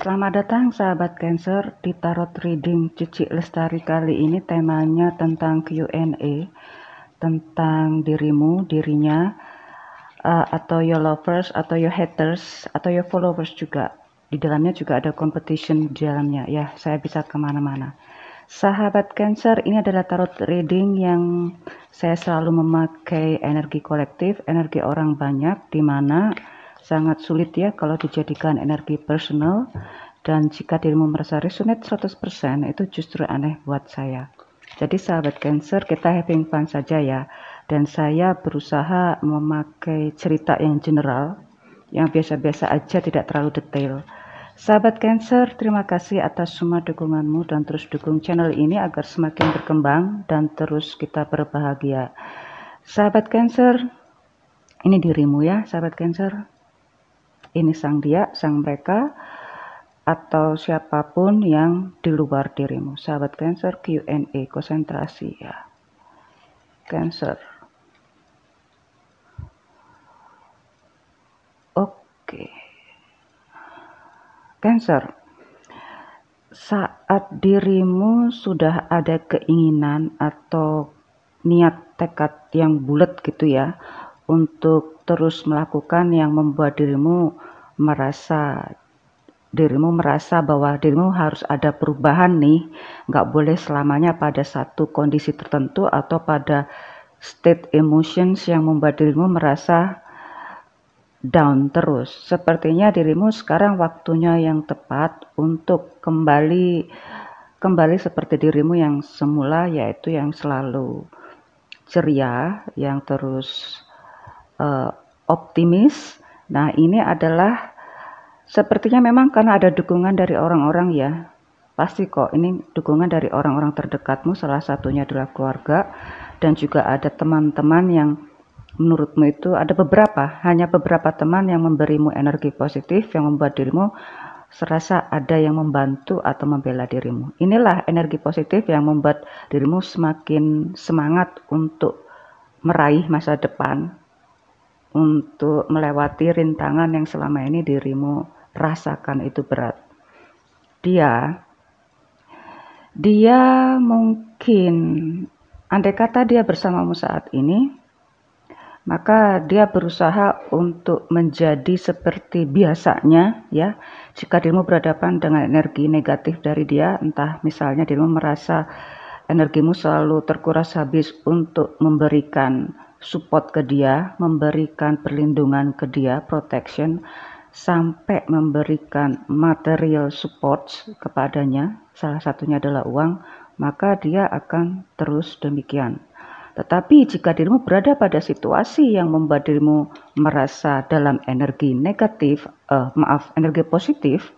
Selamat datang sahabat Cancer di Tarot Reading Cici Lestari. Kali ini temanya tentang Q&A, tentang dirimu, dirinya, atau your lovers, atau your haters, atau your followers juga. Di dalamnya juga ada competition di dalamnya ya, saya bisa kemana-mana. Sahabat Cancer, ini adalah tarot reading yang saya selalu memakai energi kolektif, energi orang banyak, di mana sangat sulit ya kalau dijadikan energi personal, dan jika dirimu merasa resonate 100% itu justru aneh buat saya. Jadi sahabat Cancer, kita having fun saja ya, dan saya berusaha memakai cerita yang general, yang biasa-biasa aja, tidak terlalu detail. Sahabat Cancer, terima kasih atas semua dukunganmu dan terus dukung channel ini agar semakin berkembang dan terus kita berbahagia. Sahabat Cancer, ini dirimu ya sahabat Cancer. Ini sang dia, sang mereka, atau siapapun yang di luar dirimu. Sahabat Cancer, Q&A, konsentrasi ya. Cancer. Oke. Cancer. Saat dirimu sudah ada keinginan atau niat tekad yang bulat gitu ya, untuk terus melakukan yang membuat dirimu merasa bahwa dirimu harus ada perubahan nih, nggak boleh selamanya pada satu kondisi tertentu atau pada state emotions yang membuat dirimu merasa down terus. Sepertinya dirimu sekarang waktunya yang tepat untuk kembali seperti dirimu yang semula, yaitu yang selalu ceria, yang terus optimis. Nah, ini adalah sepertinya memang karena ada dukungan dari orang-orang ya. Pasti kok ini dukungan dari orang-orang terdekatmu, salah satunya adalah keluarga, dan juga ada teman-teman yang menurutmu itu ada hanya beberapa teman yang memberimu energi positif yang membuat dirimu serasa ada yang membantu atau membela dirimu. Inilah energi positif yang membuat dirimu semakin semangat untuk meraih masa depan, untuk melewati rintangan yang selama ini dirimu rasakan itu berat. Dia mungkin, andai kata dia bersamamu saat ini, maka dia berusaha untuk menjadi seperti biasanya ya. Jika dirimu berhadapan dengan energi negatif dari dia, entah misalnya dirimu merasa energimu selalu terkuras habis untuk memberikan support ke dia, memberikan perlindungan ke dia, protection, sampai memberikan material support kepadanya, salah satunya adalah uang, maka dia akan terus demikian. Tetapi jika dirimu berada pada situasi yang membuat dirimu merasa dalam energi negatif, energi positif,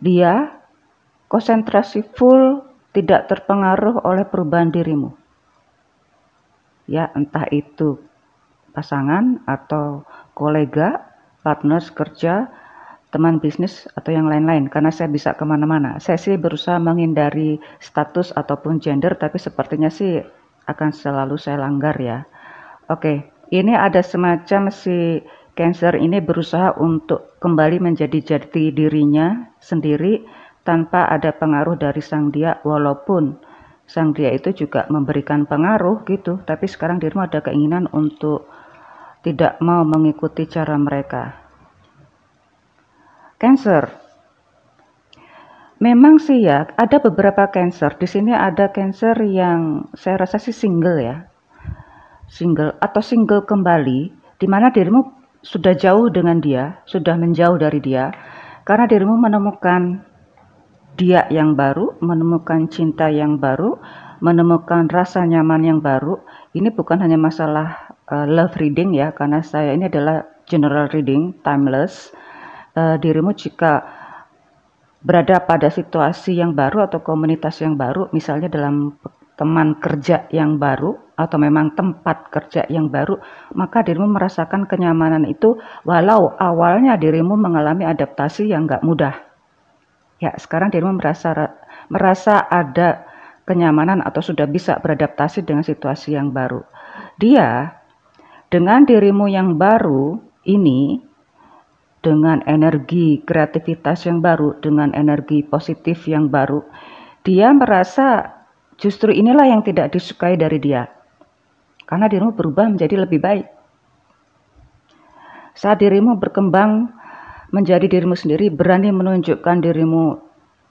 dia konsentrasi full, tidak terpengaruh oleh perubahan dirimu. Ya, entah itu pasangan atau kolega, partners kerja, teman bisnis, atau yang lain-lain. Karena saya bisa kemana-mana. Saya sih berusaha menghindari status ataupun gender, tapi sepertinya sih akan selalu saya langgar ya. Oke, ini ada semacam si Cancer ini berusaha untuk kembali menjadi jati dirinya sendiri tanpa ada pengaruh dari sang dia, walaupun sang dia itu juga memberikan pengaruh gitu, tapi sekarang dirimu ada keinginan untuk tidak mau mengikuti cara mereka. Cancer. Memang sih ya, ada beberapa Cancer. Di sini ada Cancer yang saya rasa sih single ya. Single atau single kembali, di mana dirimu sudah jauh dengan dia, sudah menjauh dari dia, karena dirimu menemukan dia yang baru, menemukan cinta yang baru, menemukan rasa nyaman yang baru. Ini bukan hanya masalah love reading ya, karena saya ini adalah general reading, timeless. Dirimu jika berada pada situasi yang baru atau komunitas yang baru, misalnya dalam teman kerja yang baru atau memang tempat kerja yang baru, maka dirimu merasakan kenyamanan itu walau awalnya dirimu mengalami adaptasi yang gak mudah. Ya, sekarang dirimu merasa ada kenyamanan atau sudah bisa beradaptasi dengan situasi yang baru. Dia dengan dirimu yang baru ini dengan energi kreativitas yang baru, dengan energi positif yang baru, dia merasa justru inilah yang tidak disukai dari dia. Karena dirimu berubah menjadi lebih baik. Saat dirimu berkembang menjadi dirimu sendiri, berani menunjukkan dirimu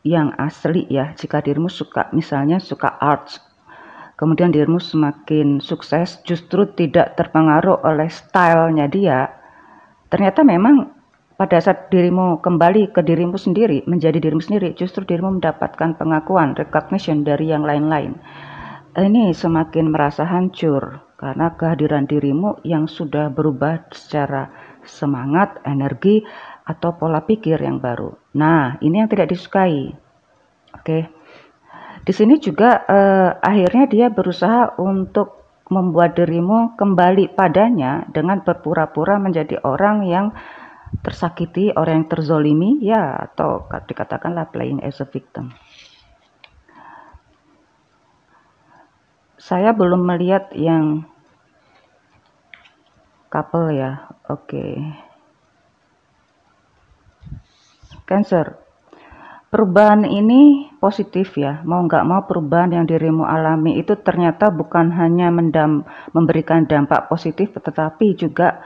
yang asli ya. Jika dirimu suka, misalnya suka arts, kemudian dirimu semakin sukses, justru tidak terpengaruh oleh stylenya dia. Ternyata memang pada saat dirimu kembali ke dirimu sendiri, menjadi dirimu sendiri, justru dirimu mendapatkan pengakuan, recognition dari yang lain-lain. Ini semakin merasa hancur karena kehadiran dirimu yang sudah berubah secara semangat, energi, atau pola pikir yang baru. Nah, ini yang tidak disukai. Oke. Di sini juga akhirnya dia berusaha untuk membuat dirimu kembali padanya dengan berpura-pura menjadi orang yang tersakiti, orang yang terzolimi, ya, atau dikatakanlah playing as a victim. Saya belum melihat yang couple ya. Oke. Cancer. Perubahan ini positif ya. Mau nggak mau perubahan yang dirimu alami itu ternyata bukan hanya memberikan dampak positif, tetapi juga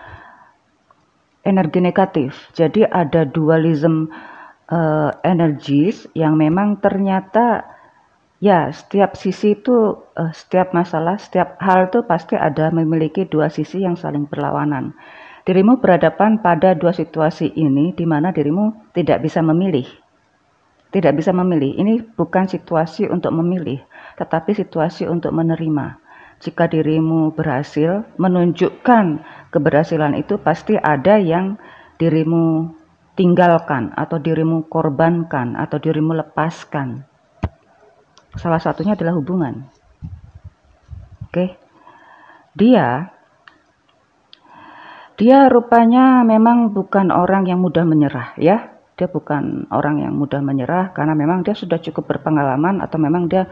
energi negatif. Jadi ada dualism energies yang memang ternyata ya setiap sisi itu, setiap masalah, setiap hal itu pasti ada memiliki dua sisi yang saling berlawanan. Dirimu berhadapan pada dua situasi ini di mana dirimu tidak bisa memilih. Tidak bisa memilih. Ini bukan situasi untuk memilih, tetapi situasi untuk menerima. Jika dirimu berhasil menunjukkan keberhasilan itu, pasti ada yang dirimu tinggalkan atau dirimu korbankan atau dirimu lepaskan. Salah satunya adalah hubungan. Oke. Dia rupanya memang bukan orang yang mudah menyerah ya. Dia bukan orang yang mudah menyerah karena memang dia sudah cukup berpengalaman atau memang dia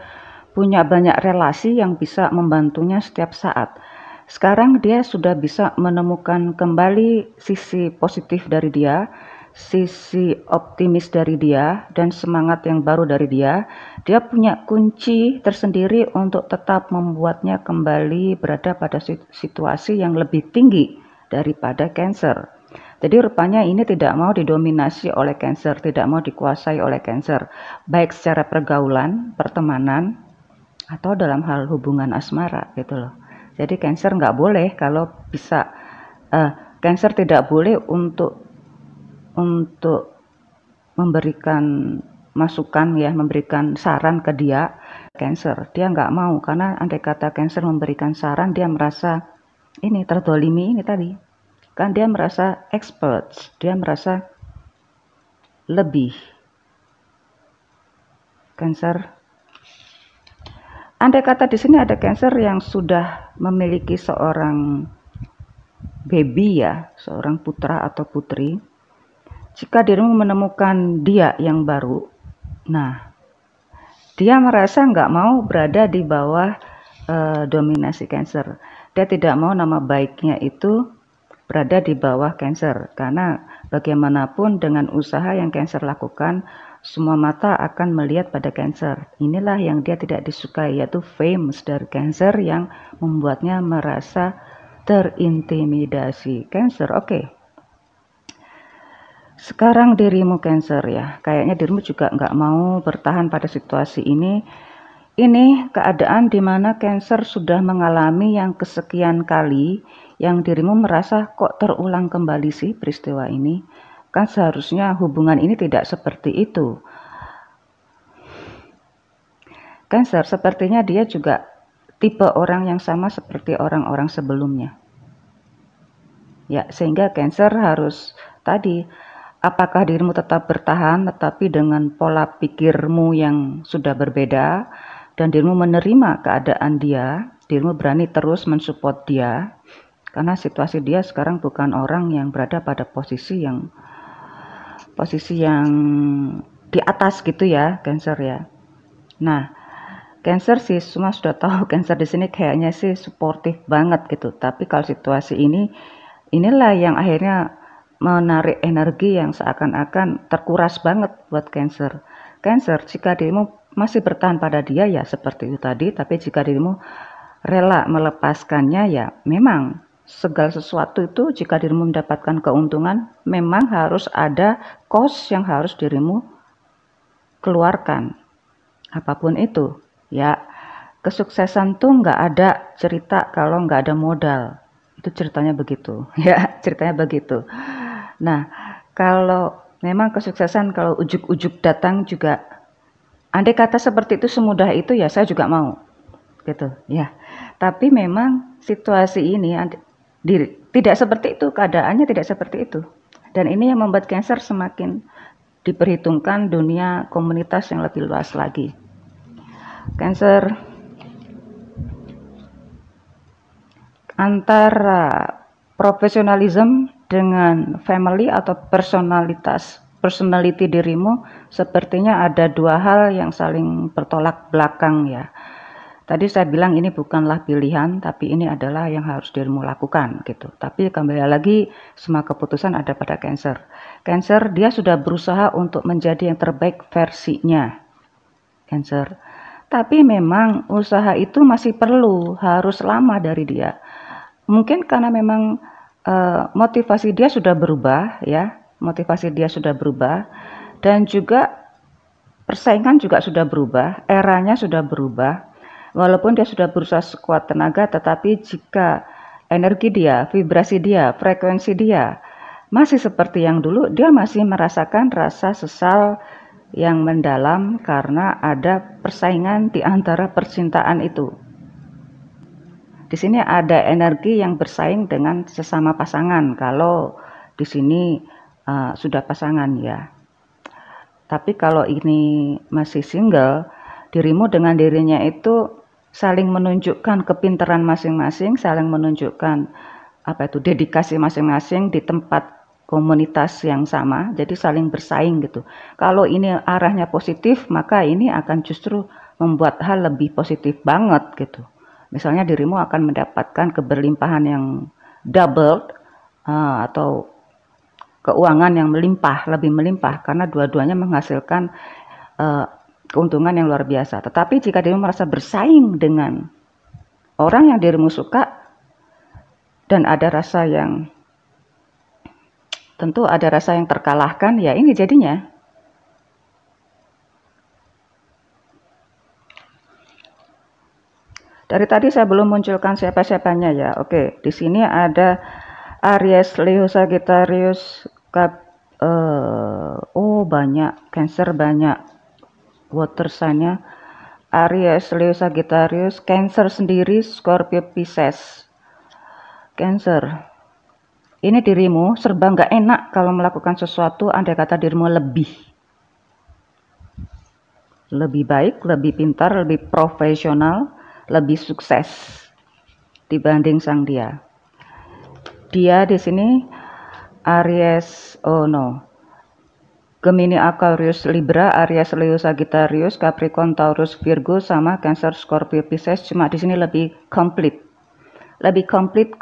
punya banyak relasi yang bisa membantunya setiap saat. Sekarang dia sudah bisa menemukan kembali sisi positif dari dia, sisi optimis dari dia, dan semangat yang baru dari dia. Dia punya kunci tersendiri untuk tetap membuatnya kembali berada pada situasi yang lebih tinggi daripada Cancer. Jadi rupanya ini tidak mau didominasi oleh Cancer, tidak mau dikuasai oleh Cancer, baik secara pergaulan, pertemanan, atau dalam hal hubungan asmara gitu loh. Jadi Cancer nggak boleh kalau bisa, Cancer tidak boleh untuk memberikan masukan ya, memberikan saran ke dia. Cancer dia nggak mau karena andai kata Cancer memberikan saran, dia merasa ini terdolimi ini tadi kan, dia merasa expert, dia merasa lebih. Cancer, andai kata di sini ada Cancer yang sudah memiliki seorang baby ya, seorang putra atau putri, jika dirimu menemukan dia yang baru, nah dia merasa nggak mau berada di bawah dominasi Cancer. Dia tidak mau nama baiknya itu berada di bawah Cancer, karena bagaimanapun dengan usaha yang Cancer lakukan, semua mata akan melihat pada Cancer. Inilah yang dia tidak disukai, yaitu fame dari Cancer yang membuatnya merasa terintimidasi. Cancer, oke. Sekarang dirimu Cancer ya, kayaknya dirimu juga nggak mau bertahan pada situasi ini. Ini keadaan di mana Cancer sudah mengalami yang kesekian kali, yang dirimu merasa kok terulang kembali sih peristiwa ini. Kan seharusnya hubungan ini tidak seperti itu. Cancer sepertinya dia juga tipe orang yang sama seperti orang-orang sebelumnya. Ya, sehingga Cancer harus tadi, apakah dirimu tetap bertahan tetapi dengan pola pikirmu yang sudah berbeda, dan dirimu menerima keadaan dia, dirimu berani terus mensupport dia, karena situasi dia sekarang bukan orang yang berada pada posisi yang di atas gitu ya, Cancer ya. Nah, Cancer sih semua sudah tahu, Cancer di sini kayaknya sih suportif banget gitu. Tapi kalau situasi ini, inilah yang akhirnya menarik energi yang seakan-akan terkuras banget buat Cancer. Cancer, jika dirimu masih bertahan pada dia ya seperti itu tadi, tapi jika dirimu rela melepaskannya ya memang segala sesuatu itu jika dirimu mendapatkan keuntungan memang harus ada cost yang harus dirimu keluarkan. Apapun itu, ya kesuksesan tuh nggak ada cerita kalau nggak ada modal. Itu ceritanya begitu, ya ceritanya begitu. Nah, kalau memang kesuksesan kalau ujuk-ujuk datang juga, andai kata seperti itu semudah itu ya saya juga mau, gitu, ya. Tapi memang situasi ini tidak seperti itu, keadaannya tidak seperti itu. Dan ini yang membuat Cancer semakin diperhitungkan dunia komunitas yang lebih luas lagi. Cancer antara profesionalisme dengan family atau personality dirimu sepertinya ada dua hal yang saling bertolak belakang ya. Tadi saya bilang ini bukanlah pilihan, tapi ini adalah yang harus dirimu lakukan gitu. Tapi kembali lagi semua keputusan ada pada Cancer. Cancer dia sudah berusaha untuk menjadi yang terbaik versinya. Cancer. Tapi memang usaha itu masih perlu, harus lama dari dia. Mungkin karena memang motivasi dia sudah berubah ya, motivasi dia sudah berubah dan juga persaingan juga sudah berubah, eranya sudah berubah. Walaupun dia sudah berusaha sekuat tenaga, tetapi jika energi dia, vibrasi dia, frekuensi dia masih seperti yang dulu, dia masih merasakan rasa sesal yang mendalam karena ada persaingan di antara percintaan itu. Di sini ada energi yang bersaing dengan sesama pasangan. Kalau di sini sudah pasangan ya. Tapi kalau ini masih single, dirimu dengan dirinya itu saling menunjukkan kepintaran masing-masing, saling menunjukkan dedikasi masing-masing di tempat komunitas yang sama. Jadi saling bersaing gitu. Kalau ini arahnya positif, maka ini akan justru membuat hal lebih positif banget gitu. Misalnya dirimu akan mendapatkan keberlimpahan yang double atau keuangan yang melimpah, lebih melimpah karena dua-duanya menghasilkan keuntungan yang luar biasa. Tetapi jika dirimu merasa bersaing dengan orang yang dirimu suka dan ada rasa yang tentu ada rasa yang terkalahkan, ya ini jadinya. Dari tadi saya belum munculkan siapa-siapanya ya. Oke, di sini ada Aries, Leo, Sagittarius, banyak Cancer, banyak water sign-nya. Aries, Leo, Sagittarius, Cancer sendiri, Scorpio, Pisces. Cancer. Ini dirimu serba nggak enak kalau melakukan sesuatu andai kata dirimu lebih baik, lebih pintar, lebih profesional, lebih sukses dibanding sang dia. Dia di sini Aries, Gemini, Aquarius, Libra, Aries, Leo, Sagittarius, Capricorn, Taurus, Virgo, sama Cancer, Scorpio, Pisces. Cuma di sini lebih komplit.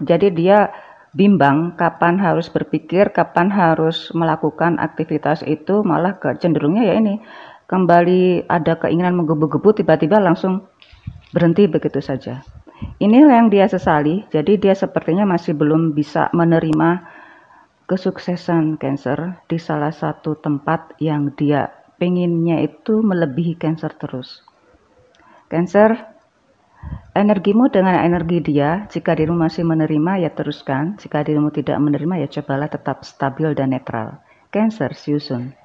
Jadi dia bimbang kapan harus berpikir, kapan harus melakukan aktivitas itu, malah cenderungnya ya ini kembali ada keinginan menggebu-gebu, tiba-tiba langsung berhenti begitu saja. Inilah yang dia sesali, jadi dia sepertinya masih belum bisa menerima kesuksesan Cancer di salah satu tempat yang dia pengennya itu melebihi Cancer terus. Cancer, energimu dengan energi dia, jika dirimu masih menerima ya teruskan, jika dirimu tidak menerima ya cobalah tetap stabil dan netral. Cancer, see you soon.